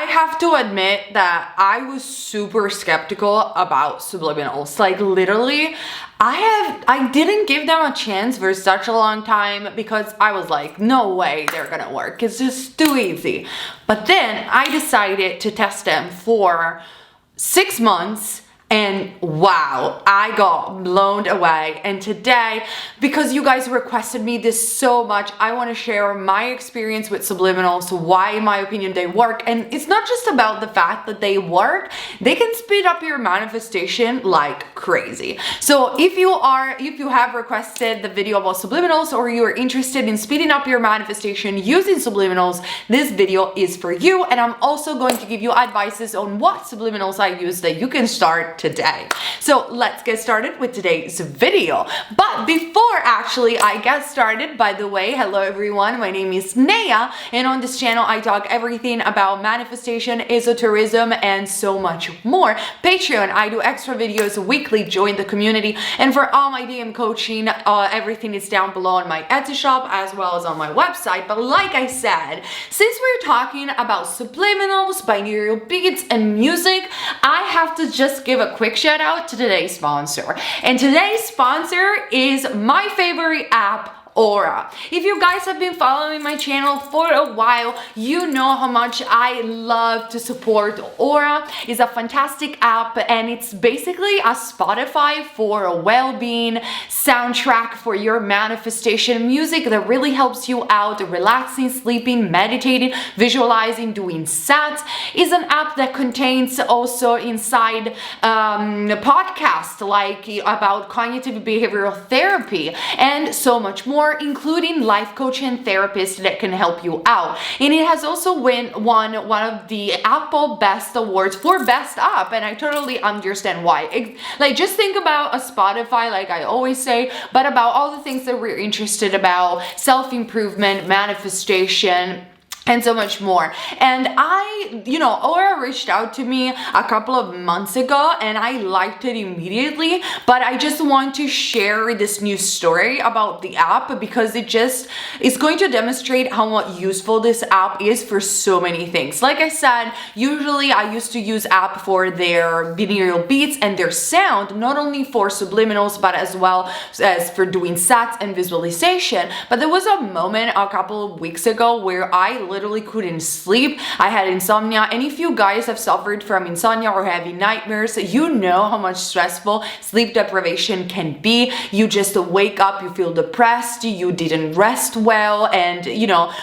I have to admit that I was super skeptical about Subliminals. Like literally, I didn't give them a chance for such a long time because I was like, no way they're gonna work. It's just too easy. But then I decided to test them for 6 months. And wow, I got blown away. And today, because you guys requested me this so much, I want to share my experience with Subliminals, why in my opinion they work. And it's not just about the fact that they work, they can speed up your manifestation like crazy. So if you have requested the video about Subliminals, or you're interested in speeding up your manifestation using Subliminals, this video is for you. And I'm also going to give you advices on what Subliminals I use that you can start today. So let's get started with today's video. But before actually I get started, by the way, hello everyone, my name is Neyah, and on this channel I talk everything about manifestation, esotericism, and so much more. Patreon, I do extra videos weekly, join the community, and for all my DM coaching, everything is down below on my Etsy shop as well as on my website. But like I said, since we're talking about subliminals, binaural beats, and music, I have to just give a quick shout out to today's sponsor. And today's sponsor is my favorite app, Aura. If you guys have been following my channel for a while, you know how much I love to support Aura. It's a fantastic app, and it's basically a Spotify for a well-being soundtrack for your manifestation music that really helps you out relaxing, sleeping, meditating, visualizing, doing sats. It's an app that contains also inside podcasts like about cognitive behavioral therapy and so much more, including life coach and therapists that can help you out. And it has also won one of the Apple Best Awards for Best App, and I totally understand why. Like, just think about a Spotify, like I always say, but about all the things that we're interested about, self-improvement, manifestation, and so much more. And Aura reached out to me a couple of months ago and I liked it immediately, but I just want to share this new story about the app because it's going to demonstrate how useful this app is for so many things. Like I said, usually I used to use app for their binaural beats and their sound, not only for subliminals, but as well as for doing sats and visualization. But there was a moment a couple of weeks ago where I literally couldn't sleep. I had insomnia, and if you guys have suffered from insomnia or having nightmares, you know how much stressful sleep deprivation can be. You just wake up, you feel depressed, you didn't rest well, and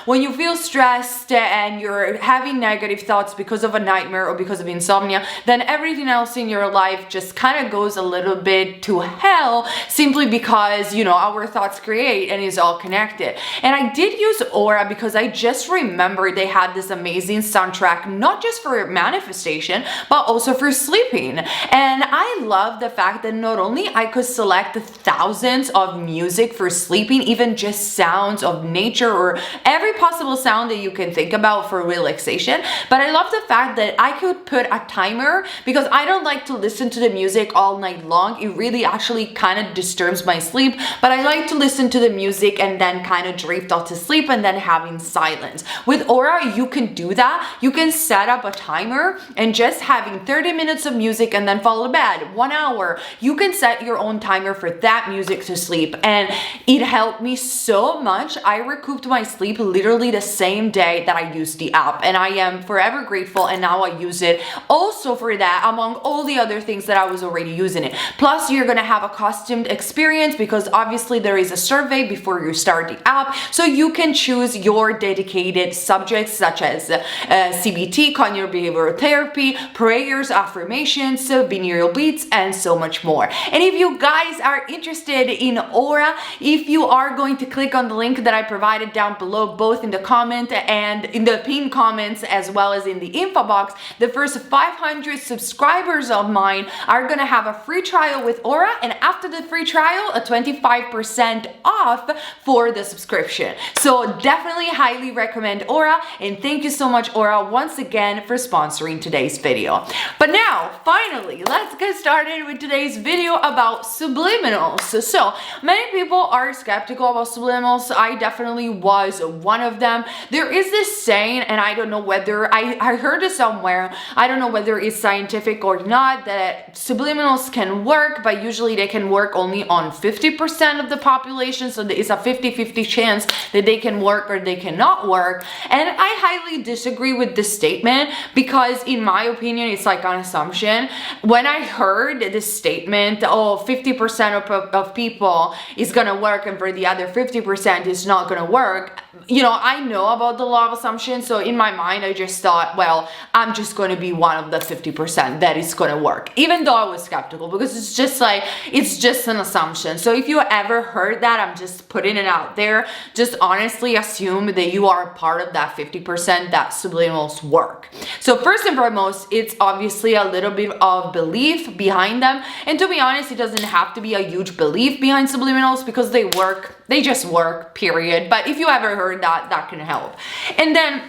when you feel stressed and you're having negative thoughts because of a nightmare or because of insomnia, then everything else in your life just kind of goes a little bit to hell, simply because our thoughts create and is all connected. And I did use Aura because I just remember they had this amazing soundtrack, not just for manifestation, but also for sleeping. And I love the fact that not only I could select thousands of music for sleeping, even just sounds of nature or every possible sound that you can think about for relaxation, but I love the fact that I could put a timer because I don't like to listen to the music all night long. It really actually kind of disturbs my sleep, but I like to listen to the music and then kind of drift off to sleep and then having silence. With Aura, you can do that. You can set up a timer and just having 30 minutes of music and then fall to bed, 1 hour. You can set your own timer for that music to sleep, and it helped me so much. I recouped my sleep literally the same day that I used the app, and I am forever grateful, and now I use it also for that among all the other things that I was already using it. Plus, you're gonna have a custom experience because obviously there is a survey before you start the app, so you can choose your dedicated subjects such as CBT, cognitive behavioral therapy, prayers, affirmations, binaural beats, and so much more. And if you guys are interested in Aura, if you are going to click on the link that I provided down below, both in the comment and in the pinned comments as well as in the info box, the first 500 subscribers of mine are gonna have a free trial with Aura, and after the free trial, a 25% off for the subscription. So definitely highly recommend Aura, and thank you so much, Aura, once again for sponsoring today's video. But now, finally, let's get started with today's video about subliminals. So many people are skeptical about subliminals. I definitely was one of them. There is this saying, and I don't know whether I heard it somewhere, I don't know whether it's scientific or not, that subliminals can work, but usually they can work only on 50% of the population. So there is a 50-50 chance that they can work or they cannot work. And I highly disagree with this statement because in my opinion, it's like an assumption. When I heard this statement, oh, 50% of people is gonna work and for the other 50% is not gonna work, you know, I know about the law of assumption. So in my mind, I just thought, well, I'm just going to be one of the 50% that is going to work, even though I was skeptical, because it's just like, it's just an assumption. So if you ever heard that, I'm just putting it out there. Just honestly assume that you are a part of that 50% that subliminals work. So first and foremost, it's obviously a little bit of belief behind them. And to be honest, it doesn't have to be a huge belief behind subliminals because they work. They just work, period. But if you ever heard that, that can help. And then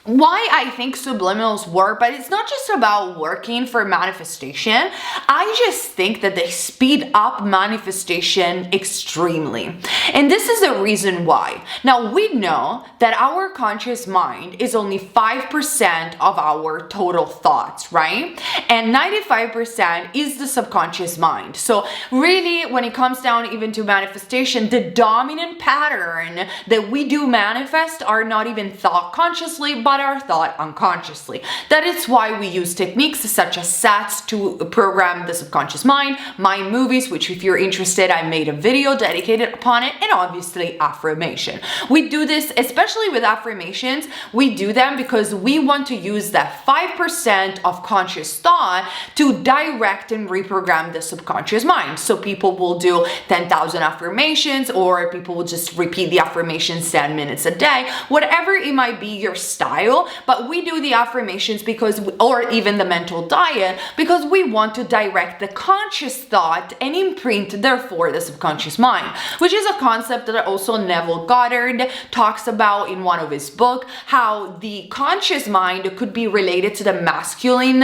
why I think subliminals work, but it's not just about working for manifestation. I just think that they speed up manifestation extremely. And this is the reason why. Now, we know that our conscious mind is only 5% of our total thoughts, right? And 95% is the subconscious mind. So really, when it comes down even to manifestation, the dominant pattern that we do manifest are not even thought consciously, but are thought unconsciously. That is why we use techniques such as SATs to program the subconscious mind, mind movies, which if you're interested, I made a video dedicated upon it, and obviously affirmation. We do this, especially with affirmations, we do them because we want to use that 5% of conscious thought to direct and reprogram the subconscious mind. So people will do 10,000 affirmations, or people will just repeat the affirmations 10 minutes a day, whatever it might be your style. But we do the affirmations because, or even the mental diet, because we want to direct the conscious thought and imprint, therefore, the subconscious mind, which is a concept that also Neville Goddard talks about in one of his books, how the conscious mind could be related to the masculine,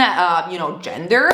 gender.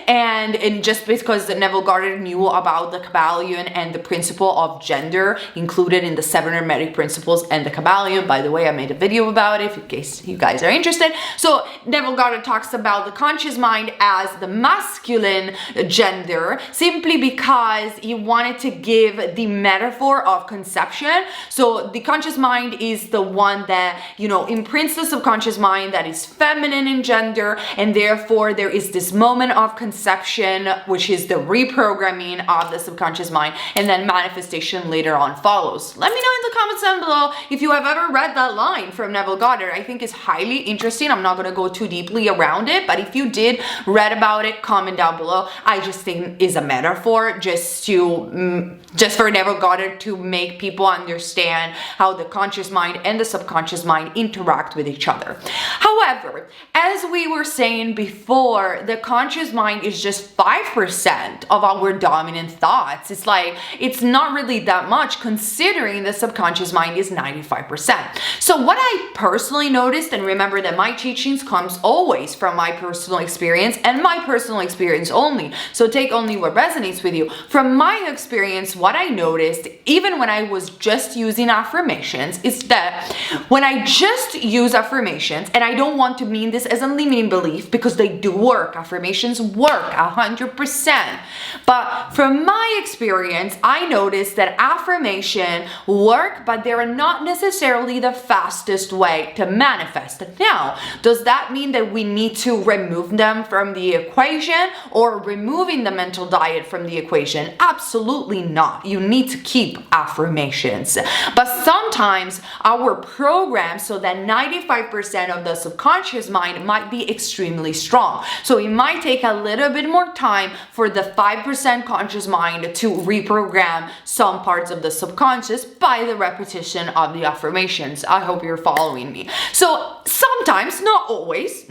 And just because Neville Goddard knew about the Kabbalion and the principle of gender included in the 7 Hermetic principles and the Kabbalion, by the way, I made a video about it in case you guys are interested. So Neville Goddard talks about the conscious mind as the masculine gender, simply because he wanted to give the metaphor of conception. So the conscious mind is the one that, imprints the subconscious mind that is feminine in gender, and therefore there is this moment of conception, which is the reprogramming of the subconscious mind, and then manifestation later on follows. Let me know in the comments down below if you have ever read that line from Neville Goddard. I think it's highly interesting. I'm not going to go too deeply around it, but if you did read about it, comment down below. I just think is a metaphor just for Neville Goddard to make people understand how the conscious mind and the subconscious mind interact with each other. However, as we were saying before, the conscious mind is just 5% of our dominant thoughts. It's like, it's not really that much considering the subconscious mind is 95%. So what I personally noticed, and remember that my teachings comes always from my personal experience and my personal experience only, so take only what resonates with you. From my experience, what I noticed, even when I was just using affirmations, is that when I just use affirmations, and I don't want to mean this as a limiting belief because they do work, affirmations work 100%, but from my experience, I noticed that affirmation work, but they're not necessarily the fastest way to manifest. Now, does that mean that we need to remove them from the equation, or removing the mental diet from the equation? Absolutely not. You need to keep affirmations. But sometimes our program, so that 95% of the subconscious mind might be extremely strong. So it might take a little bit more time for the 5% conscious mind to reprogram some parts of the subconscious by the repetition of the affirmations. I hope you're following me. So So sometimes, not always,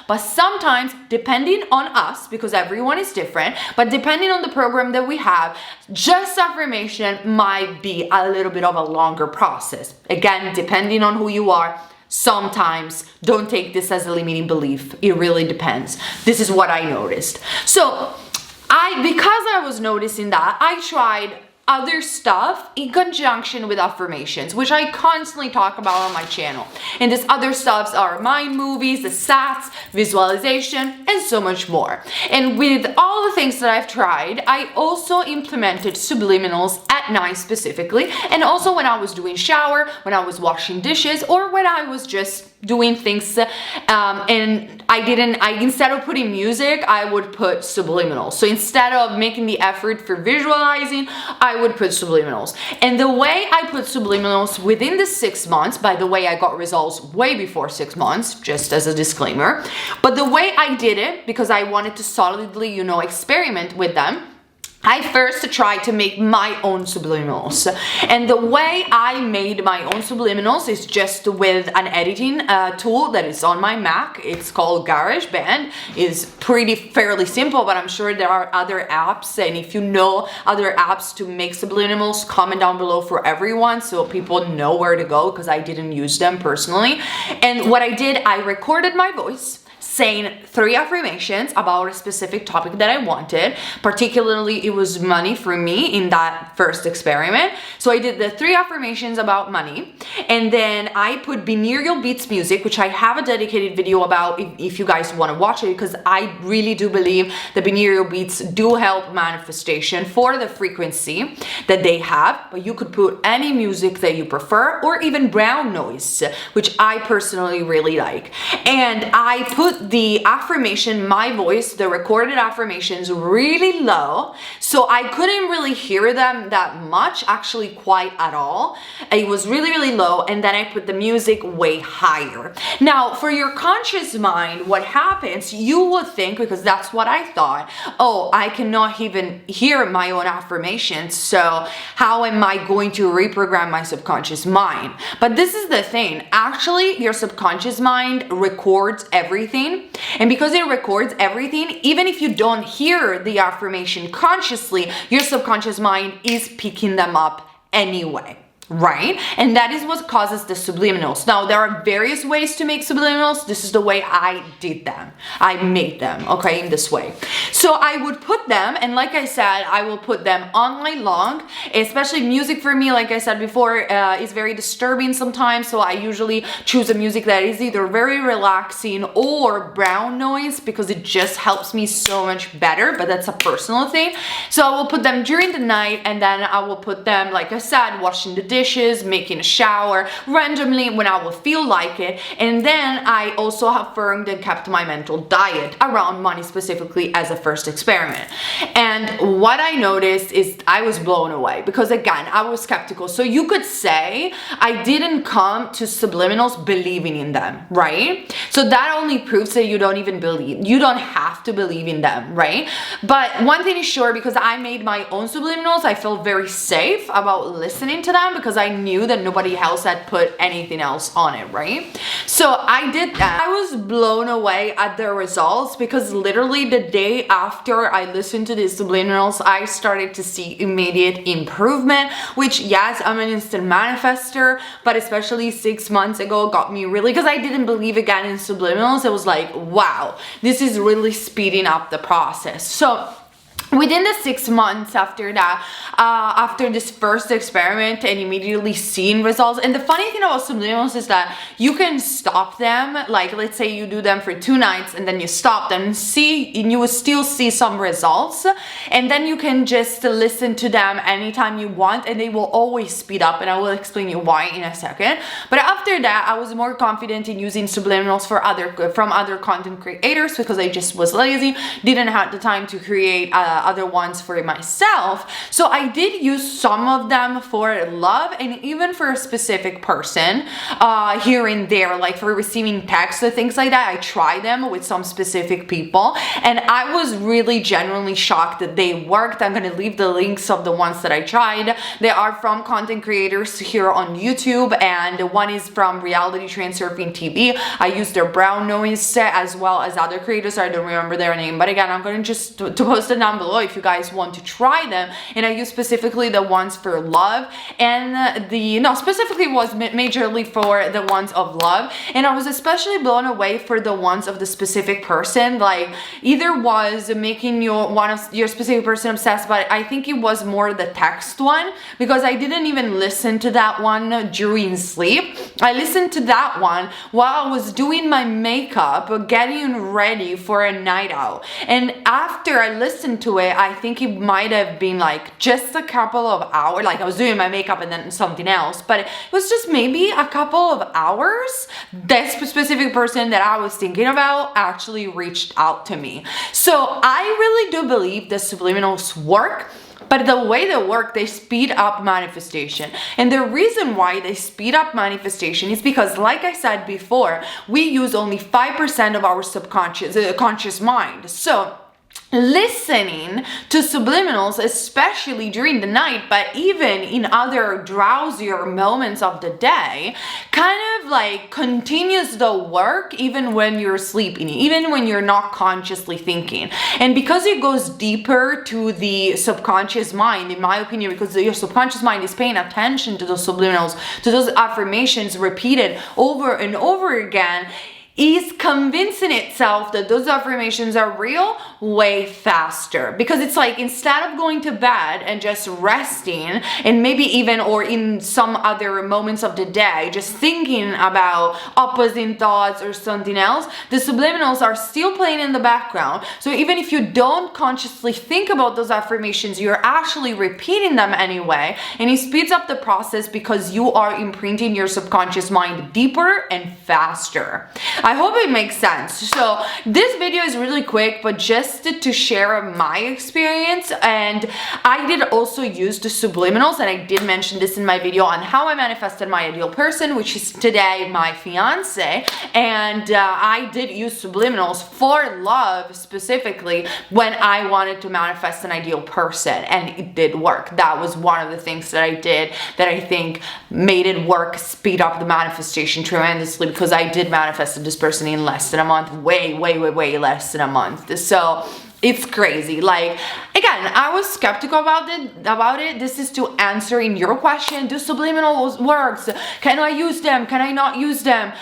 but sometimes, depending on us, because everyone is different, but depending on the program that we have, just affirmation might be a little bit of a longer process. Again, depending on who you are. Sometimes, don't take this as a limiting belief. It really depends. This is what I noticed. So because I was noticing that, I tried other stuff in conjunction with affirmations, which I constantly talk about on my channel. And this other stuffs are mind movies, the SATs, visualization, and so much more. And with all the things that I've tried, I also implemented subliminals at night specifically, and also when I was doing shower, when I was washing dishes, or when I was just doing things, and instead of putting music, I would put subliminals. So instead of making the effort for visualizing, I would put subliminals. And the way I put subliminals within the 6 months, by the way, I got results way before 6 months, just as a disclaimer, but the way I did it, because I wanted to solidly, experiment with them, I first tried to make my own subliminals. And the way I made my own subliminals is just with an editing tool that is on my Mac. It's called GarageBand. It's fairly simple, but I'm sure there are other apps. And if you know other apps to make subliminals, comment down below for everyone so people know where to go, because I didn't use them personally. And what I did, I recorded my voice saying 3 affirmations about a specific topic that I wanted. Particularly, it was money for me in that first experiment. So I did the 3 affirmations about money, and then I put binaural beats music, which I have a dedicated video about if you guys want to watch it, because I really do believe the binaural beats do help manifestation for the frequency that they have. But you could put any music that you prefer, or even brown noise, which I personally really like. And I put the affirmation, my voice, the recorded affirmations, really low, so I couldn't really hear them that much, actually quite at all. It was really, really low, and then I put the music way higher. Now, for your conscious mind, what happens, you would think, because that's what I thought, oh, I cannot even hear my own affirmations, so how am I going to reprogram my subconscious mind? But this is the thing, actually, your subconscious mind records everything. And because it records everything, even if you don't hear the affirmation consciously, your subconscious mind is picking them up anyway. Right? And that is what causes the subliminals. Now, there are various ways to make subliminals. This is the way I did them. I made them, okay, in this way. So I would put them, and like I said, I will put them all night long. Especially music for me, like I said before, is very disturbing sometimes. So I usually choose a music that is either very relaxing or brown noise, because it just helps me so much better. But that's a personal thing. So I will put them during the night, and then I will put them, like I said, washing the dishes, making a shower, randomly when I will feel like it. And then I also affirmed and kept my mental diet around money, specifically as a first experiment. And what I noticed is I was blown away, because again, I was skeptical. So you could say I didn't come to subliminals believing in them, right? So that only proves that you don't even believe. You don't have to believe in them, right? But one thing is sure, because I made my own subliminals, I felt very safe about listening to them, because I knew that nobody else had put anything else on it, right? So I did that. I was blown away at the results, because literally the day after I listened to these subliminals, I started to see immediate improvement, which, yes, I'm an instant manifester, but especially 6 months ago got me really, because I didn't believe again in subliminals. It was like, wow, this is really speeding up the process. So within the 6 months after that, after this first experiment and immediately seeing results, and the funny thing about subliminals is that you can stop them, like let's say you do them for 2 nights and then you stop them and you will still see some results, and then you can just listen to them anytime you want, and they will always speed up, and I will explain you why in a second. But after that, I was more confident in using subliminals from other content creators, because I just was lazy, didn't have the time to create other ones for myself. So I did use some of them for love and even for a specific person here and there, like for receiving texts and things like that. I tried them with some specific people and I was really genuinely shocked that they worked. I'm gonna leave the links of the ones that I tried. They are from content creators here on YouTube, and one is from Reality Transurfing TV. I used their brown noise as well as other creators. I don't remember their name, but again, I'm going to post it down below if you guys want to try them. And I use specifically the ones for love, and specifically was majorly for the ones of love. And I was especially blown away for the ones of the specific person, like either was making one of your specific person obsessed, but I think it was more the text one, because I didn't even listen to that one during sleep. I listened to that one while I was doing my makeup, getting ready for a night out. And after I listened to it, I think it might have been like just a couple of hours, like I was doing my makeup and then something else, but it was just maybe a couple of hours. This specific person that I was thinking about actually reached out to me. So I really do believe the subliminals work. But the way they work, they speed up manifestation. And the reason why they speed up manifestation is because, like I said before, we use only 5% of our conscious mind. So listening to subliminals, especially during the night, but even in other drowsier moments of the day, kind of like continues the work even when you're sleeping, even when you're not consciously thinking. And because it goes deeper to the subconscious mind, in my opinion, because your subconscious mind is paying attention to those subliminals, to those affirmations repeated over and over again, is convincing itself that those affirmations are real way faster. Because it's like, instead of going to bed and just resting, and maybe even, or in some other moments of the day, just thinking about opposing thoughts or something else, the subliminals are still playing in the background. So even if you don't consciously think about those affirmations, you're actually repeating them anyway, and it speeds up the process because you are imprinting your subconscious mind deeper and faster. I hope it makes sense. So this video is really quick, but just to share my experience. And I did also use the subliminals, and I did mention this in my video on how I manifested my ideal person, which is today my fiance. And I did use subliminals for love specifically when I wanted to manifest an ideal person, and it did work. That was one of the things that I did that I think made it work, speed up the manifestation tremendously, because I did manifest this person in less than a month, way less than a month. So it's crazy. Like, again, I was skeptical about it. This is to answering your question. Do subliminals works? Can I use them? Can I not use them?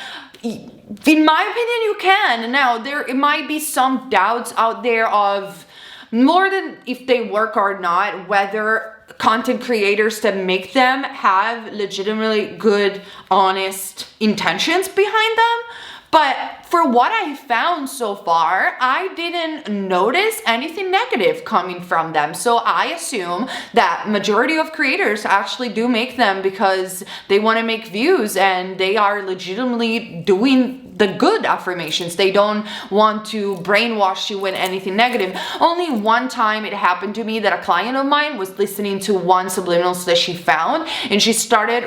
In my opinion, you can. Now, it might be some doubts out there of more than if they work or not, whether content creators that make them have legitimately good, honest intentions behind them. But for what I found so far, I didn't notice anything negative coming from them. So I assume that majority of creators actually do make them because they want to make views, and they are legitimately doing the good affirmations. They don't want to brainwash you with anything negative. Only one time it happened to me that a client of mine was listening to one subliminals that she found, and she started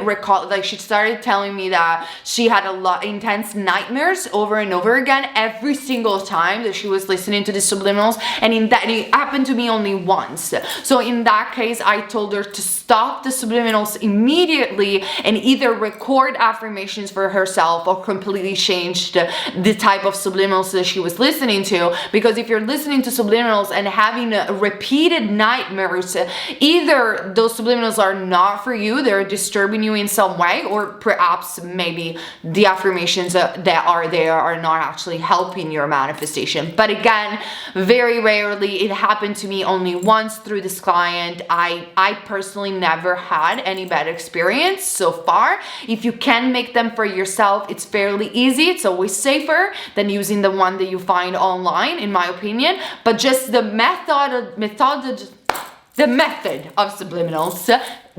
telling me that she had a lot intense nightmares over and over again every single time that she was listening to the subliminals, and it happened to me only once. So in that case, I told her to stop the subliminals immediately and either record affirmations for herself or completely change the type of subliminals that she was listening to. Because if you're listening to subliminals and having repeated nightmares, either those subliminals are not for you, they're disturbing you in some way, or perhaps maybe the affirmations that are there are not actually helping your manifestation. But again, very rarely. It happened to me only once through this client. I personally never had any bad experience so far. If you can make them for yourself, it's fairly easy. It's always safer than using the one that you find online, in my opinion. But just the method of subliminals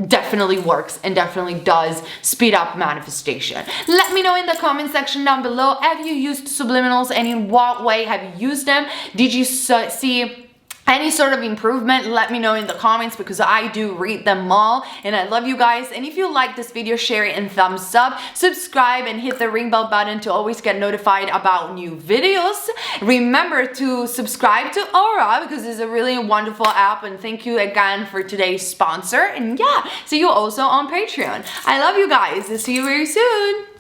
definitely works and definitely does speed up manifestation. Let me know in the comment section down below, have you used subliminals, and in what way have you used them? Did you see any sort of improvement, let me know in the comments, because I do read them all and I love you guys. And if you like this video, share it and thumbs up, subscribe and hit the ring bell button to always get notified about new videos. Remember to subscribe to Aura, because it's a really wonderful app, and thank you again for today's sponsor. And yeah, see you also on Patreon. I love you guys. See you very soon.